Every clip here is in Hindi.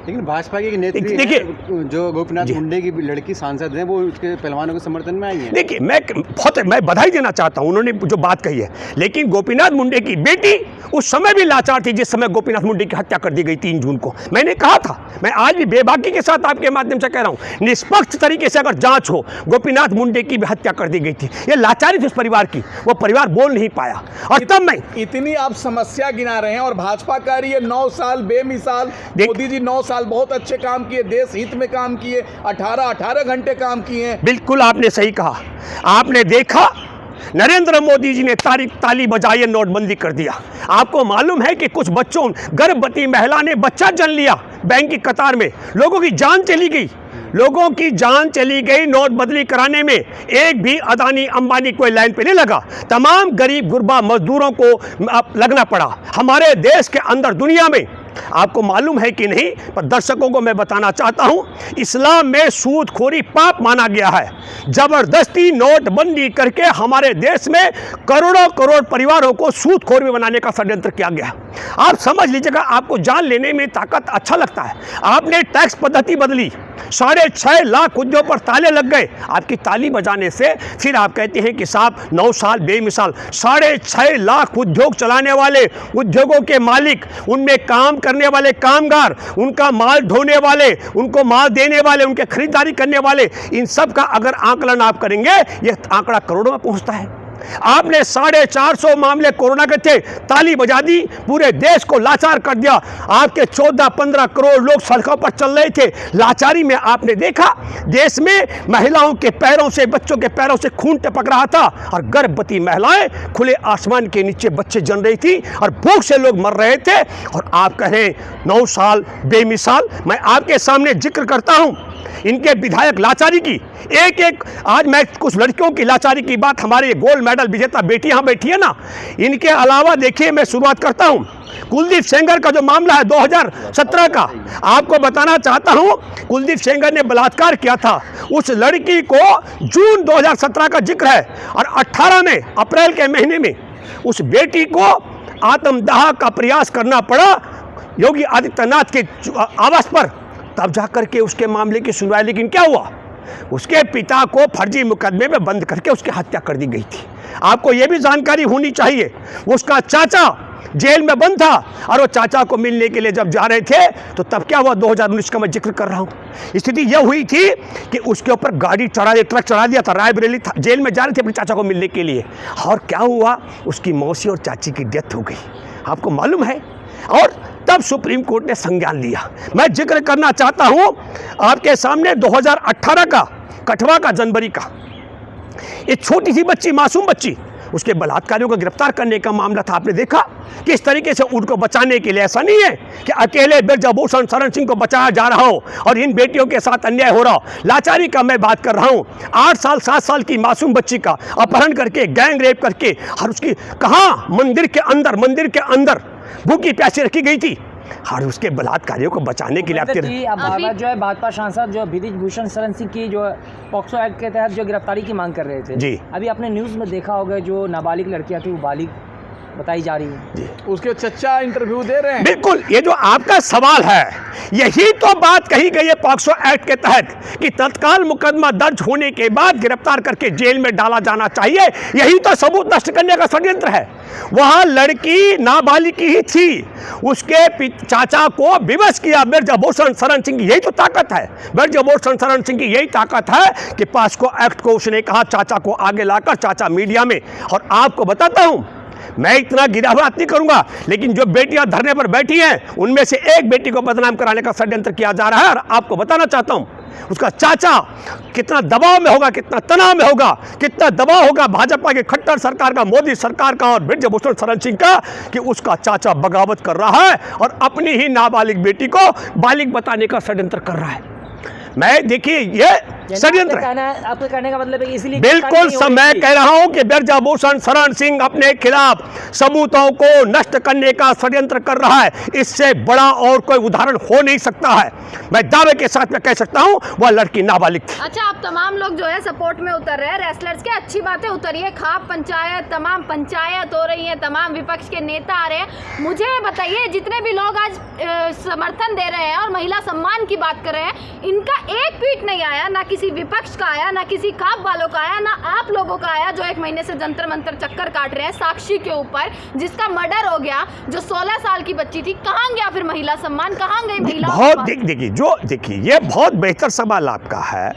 लेकिन भाजपा के नेत्री देखिए जो गोपीनाथ मुंडे की लड़की सांसद हैं, वो उसके पहलवानों के समर्थन में आई है। देखिए मैं बधाई देना चाहता हूँ, उन्होंने जो बात कही है, लेकिन गोपीनाथ मुंडे की बेटी उस समय भी लाचार थी जिस समय गोपीनाथ मुंडे की हत्या कर दी गई 3 जून को। मैंने कहा था, मैं आज भी बेबाकी के साथ आपके माध्यम से कह रहा हूँ, निष्पक्ष तरीके से अगर जांच हो, गोपीनाथ मुंडे की भी हत्या कर दी गई थी। ये लाचारी थी उस परिवार की, वो परिवार बोल नहीं पाया। और तब मैं इतनी आप समस्या गिना रहे हैं और भाजपा कह रही है 9 साल बेमिसाल, मोदी जी 9 साल बहुत अच्छे काम किए, देश हित में काम किए, 18 घंटे काम किए। बिल्कुल आपने सही कहा। आपने देखा नरेंद्र मोदी जी ने ताली बजाई, नोटबंदी कर दिया। आपको मालूम है कि कुछ बच्चों, गर्भवती महिला ने बच्चा जन्म लिया, बैंक की कतार में लोगों की जान चली गई, लोगों की जान चली गई। नोटबंदी कराने में एक भी अदानी अंबानी कोई लाइन पे नहीं लगा, तमाम गरीब गुरबा मजदूरों को लगना पड़ा। हमारे देश के अंदर दुनिया में आपको मालूम है कि नहीं, पर दर्शकों को मैं बताना चाहता हूं, इस्लाम में सूदखोरी पाप माना गया है। जबरदस्ती नोटबंदी करके हमारे देश में करोड़ों करोड़ परिवारों को सूदखोर में बनाने का षड्यंत्र किया गया। आप समझ लीजिएगा, आपको जान लेने में ताकत अच्छा लगता है। आपने टैक्स पद्धति बदली, 6.5 लाख उद्योग पर ताले लग गए। आपकी ताली बजाने से फिर आप कहते हैं कि साहब 9 साल बेमिसाल। 6.5 लाख उद्योग चलाने वाले, उद्योगों के मालिक, उनमें काम करने वाले कामगार, उनका माल ढोने वाले, उनको माल देने वाले, उनके खरीदारी करने वाले, इन सब का अगर आकलन आप करेंगे, यह आंकड़ा करोड़ों में पहुंचता है। आपने 450 मामले कोरोना के थे, ताली बजा दी, पूरे देश को लाचार कर दिया। आपके 14-15 करोड़ लोग सड़कों पर चल रहे थे। लाचारी में आपने देखा देश में महिलाओं के पैरों से, बच्चों के पैरों से खून टपक रहा था, और गर्भवती महिलाएं खुले आसमान के नीचे बच्चे जन रही थी, और भूख से लोग मर रहे थे। और आप कहें 9 साल बेमिसाल। मैं आपके सामने जिक्र करता हूं इनके विधायक लाचारी की, एक आज मैं कुछ लड़कियों की लाचारी की बात, हमारे गोल्ड मेडल विजेता बेटी यहाँ बैठी है ना, इनके अलावा देखिए मैं शुरुआत करता हूँ कुलदीप सेंगर का जो मामला है 2017 का, आपको बताना चाहता हूँ कुलदीप सेंगर ने बलात्कार किया था। उस लड़की को जून 2017 का जिक्र है, और 18 में अप्रैल के महीने में उस बेटी को आत्मदाह का प्रयास करना पड़ा योगी आदित्यनाथ के आवास पर, तब जाकर के उसके मामले की सुनवाई। लेकिन क्या हुआ, उसके पिता को फर्जी मुकदमे में बंद करके उसकी हत्या कर दी गई थी। आपको यह भी जानकारी होनी चाहिए, उसका चाचा जेल में बंद था, और वो चाचा को मिलने के लिए जब जा रहे थे तो तब क्या हुआ, 2019 का मैं जिक्र कर रहा हूँ। स्थिति यह हुई थी कि उसके ऊपर गाड़ी ट्रक चढ़ा दिया था, रायबरेली था, जेल में जा रहे थे अपने चाचा को मिलने के लिए, और क्या हुआ, उसकी मौसी और चाची की डेथ हो गई। आपको मालूम है, और तब सुप्रीम कोर्ट ने संज्ञान लिया। मैं जिक्र करना चाहता हूं आपके सामने 2018 का, कठवा का, जनवरी का, एक छोटी सी बच्ची, मासूम बच्ची, उसके बलात्कारियों को गिरफ्तार करने का मामला था। आपने देखा किस तरीके से उनको बचाने के लिए, ऐसा नहीं है कि अकेले ब्रजभूषण शरण सिंह को बचाया जा रहा हो और इन बेटियों के साथ अन्याय हो रहा हो। लाचारी का मैं बात कर रहा हूँ, 8 साल 7 साल की मासूम बच्ची का अपहरण करके, गैंग रेप करके, और उसकी कहाँ, मंदिर के अंदर भूखी प्यासी रखी गई थी, और उसके बलात्कारियों को बचाने के लिए आप जो है भाजपा सांसद जो ब्रजभूषण शरण सिंह की जो पॉक्सो एक्ट के तहत जो गिरफ्तारी की मांग कर रहे थे जी, अभी आपने न्यूज़ में देखा होगा जो नाबालिग लड़कियां थी वो बालिग बताई जा रही है, उसके चच्चा इंटरव्यू दे रहे हैं। बिल्कुल, ये जो आपका सवाल है, यही तो बात कही गई है पॉक्सो एक्ट के तहत कि तत्काल मुकदमा दर्ज होने के बाद गिरफ्तार करके जेल में डाला जाना चाहिए। यही तो सबूत नष्ट करने का षड्यंत्र है। वहां लड़की नाबालिग की ही थी, उसके चाचा को विवश किया ब्रजभूषण शरण सिंह। यही तो ताकत है, ब्रजभूषण शरण सिंह की यही ताकत है कि पॉक्सो एक्ट को उसने कहा चाचा को आगे लाकर, चाचा मीडिया में। और आपको बताता हूं, मैं इतना गिरावट नहीं करूंगा, लेकिन जो बेटियां धरने पर बैठी हैं उनमें से एक बेटी को बदनाम कराने का षड्यंत्र किया जा रहा है। और आपको बताना चाहता हूं उसका चाचा कितना दबाव में होगा, कितना तनाव में होगा, कितना दबाव होगा भाजपा के खट्टर सरकार का, मोदी सरकार का और ब्रजभूषण शरण सिंह का, कि उसका चाचा बगावत कर रहा है और अपनी ही नाबालिग बेटी को बालिग बताने का षड्यंत्र कर रहा है। मैं देखिए ये षड्यंत्र है। आपके कहने का मतलब है इसलिए बिल्कुल मैं कह रहा हूं कि ब्रजभूषण शरण सिंह अपने खिलाफ सबूतों को नष्ट करने का षड्यंत्र कर रहा है। इससे बड़ा और कोई उदाहरण हो नहीं सकता है। मैं दावे के साथ में कह सकता हूं वह लड़की नाबालिग थी। अच्छा, आप तमाम लोग जो है सपोर्ट में उतर रहे हैं रेसलर्स के, अच्छी बातें उतरिए, खाप पंचायत, तमाम पंचायत हो रही है, तमाम विपक्ष के नेता आ रहे हैं। मुझे बताइए, जितने भी लोग आज समर्थन दे रहे हैं और महिला सम्मान की बात कर रहे हैं, इनका एक ट्वीट नहीं आया, ना किसी विपक्ष का आया, ना किसी खाप वालों का आया, ना आप लोगों का आया जो 1 महीने से जंतर मंतर चक्कर काट रहे हैं साक्षी के ऊपर, जिसका मर्डर हो गया, जो 16 साल की बच्ची थी। कहाँ गया फिर महिला सम्मान, कहाँ गई महिला? बहुत देखिए ये बहुत बेहतर सवाल आपका है।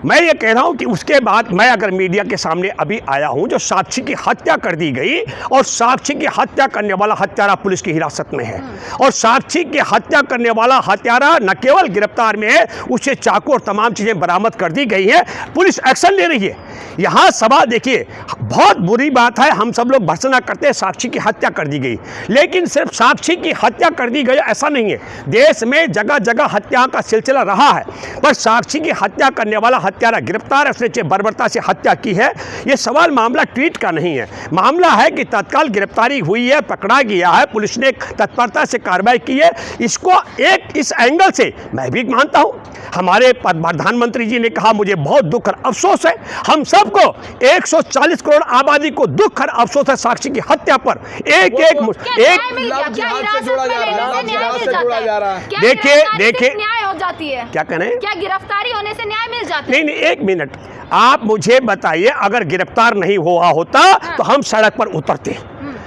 मैं ये कह रहा हूं कि उसके बाद मैं अगर मीडिया के सामने अभी आया हूं, जो साक्षी की हत्या कर दी गई, और साक्षी की हत्या करने वाला हत्यारा पुलिस की हिरासत में है, और साक्षी की हत्या करने वाला हत्यारा न केवल गिरफ्तार में है, उसे चाकू और तमाम चीजें बरामद कर दी गई है, पुलिस एक्शन ले रही है। यहाँ सवाल देखिए, बहुत बुरी बात है, हम सब लोग भर्त्सना करते हैं साक्षी की हत्या कर दी गई, लेकिन सिर्फ साक्षी की हत्या कर दी गई ऐसा नहीं है। देश में जगह जगह हत्या का सिलसिला रहा है, पर साक्षी की हत्या करने वाला हत्यारा गिरफ्तार है, उसने बर्बरता से हत्या की है। ये सवाल मामला ट्वीट का नहीं है, मामला है कि तत्काल गिरफ्तारी हुई है, पकड़ा गया है, पुलिस ने तत्परता से कार्रवाई की है। इसको एक इस एंगल से मैं भी मानता हूँ। हमारे प्रधानमंत्री जी ने कहा मुझे बहुत दुख और अफसोस है, हम सबको 140 करोड़ आबादी को दुख और अफसोस है साक्षी की हत्या पर। एक देखिए न्याय हो जाती है, क्या कहने, क्या गिरफ्तारी होने से न्याय मिल जाता है? नहीं, एक मिनट, आप मुझे बताइए, अगर गिरफ्तार नहीं हुआ होता तो हम सड़क पर उतरते,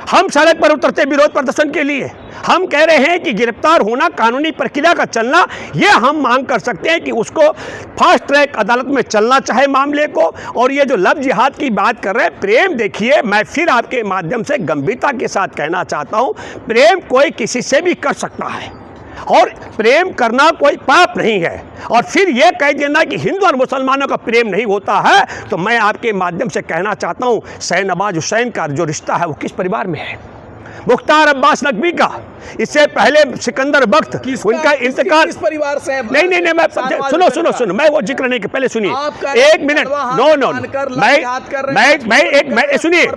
हम सड़क पर उतरते विरोध प्रदर्शन के लिए। हम कह रहे हैं कि गिरफ्तार होना, कानूनी प्रक्रिया का चलना, ये हम मांग कर सकते हैं कि उसको फास्ट ट्रैक अदालत में चलना चाहे मामले को। और ये जो लव जिहाद की बात कर रहे हैं, प्रेम देखिए, मैं फिर आपके माध्यम से गंभीरता के साथ कहना चाहता हूँ, प्रेम कोई किसी से भी कर सकता है और प्रेम करना कोई पाप नहीं है। और फिर यह कह देना कि हिंदू और मुसलमानों का प्रेम नहीं होता है, तो मैं आपके माध्यम से कहना चाहता हूँ, शहनवाज हुसैन का जो रिश्ता है वो किस परिवार में है? मुख्तार अब्बास नकवी का, इससे पहले सिकंदर बख्त, उनका इंतकाल किस परिवार से है? नहीं, मैं सुनो, मैं वो जिक्र नहीं, पहले सुनिए, एक मिनट, नो, मैं सुनिए,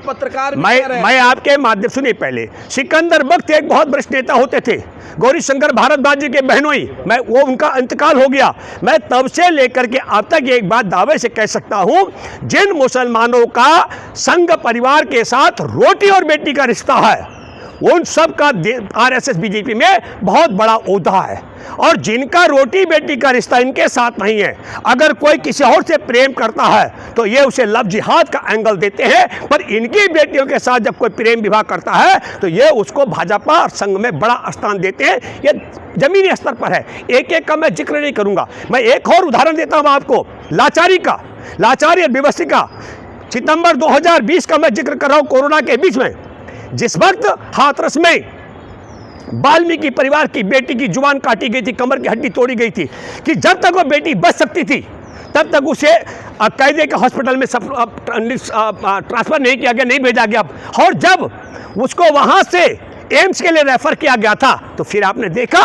मैं आपके माध्यम, सुनिए, पहले सिकंदर बख्त एक बहुत वरिष्ठ नेता होते थे, गौरी शंकर भारद्वाज जी के बहनोई, वो उनका इंतकाल हो गया। मैं तब से लेकर के अब तक एक बात दावे से कह सकता हूं, जिन मुसलमानों का संघ परिवार के साथ रोटी और बेटी का रिश्ता है, उन सब का आरएसएस बीजेपी में बहुत बड़ा ओहदा है। और जिनका रोटी बेटी का रिश्ता इनके साथ नहीं है, अगर कोई किसी और से प्रेम करता है तो ये उसे लव जिहाद का एंगल देते हैं, पर इनकी बेटियों के साथ जब कोई प्रेम विवाह करता है तो ये उसको भाजपा और संघ में बड़ा स्थान देते हैं। ये जमीनी स्तर पर है, एक एक का मैं जिक्र नहीं करूंगा। मैं एक और उदाहरण देता हूं आपको, लाचारी का, लाचारी और बेबसी का। सितंबर 2020 का मैं जिक्र कर रहा हूं, कोरोना के बीच में, जिस वक्त हाथरस में वाल्मीकि परिवार की बेटी की जुबान काटी गई थी, कमर की हड्डी तोड़ी गई थी, कि जब तक वो बेटी बच सकती थी तब तक उसे कायदे के हॉस्पिटल में ट्रांसफ़र नहीं किया गया, नहीं भेजा गया। और जब उसको वहाँ से एम्स के लिए रेफ़र किया गया था तो फिर आपने देखा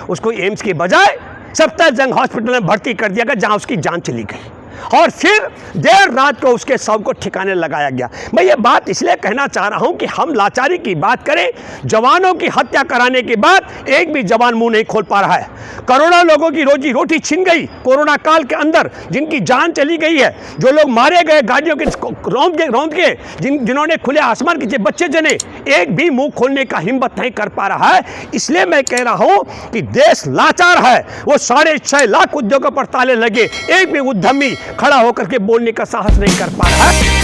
उसको एम्स के बजाय सफदरजंग हॉस्पिटल में भर्ती कर दिया गया, जहाँ उसकी जान चली गई। और फिर देर रात को उसके शव को ठिकाने लगाया गया। मैं ये बात इसलिए कहना चाह रहा हूं कि हम लाचारी की बात करें, जवानों की हत्या कराने के बाद एक भी जवान मुंह नहीं खोल पा रहा है। करोड़ों लोगों की रोजी रोटी छिन गई कोरोना काल के अंदर, जिनकी जान चली गई है, जो लोग मारे गए गाड़ियों के रौंद के, जिन्होंने खुले आसमान के बच्चे जने, एक भी मुंह खोलने का हिम्मत नहीं कर पा रहा है। इसलिए मैं कह रहा हूं कि देश लाचार है। वो 6.5 लाख उद्योगों पर ताले लगे, एक भी उद्यमी खड़ा होकर के बोलने का साहस नहीं कर पा रहा है।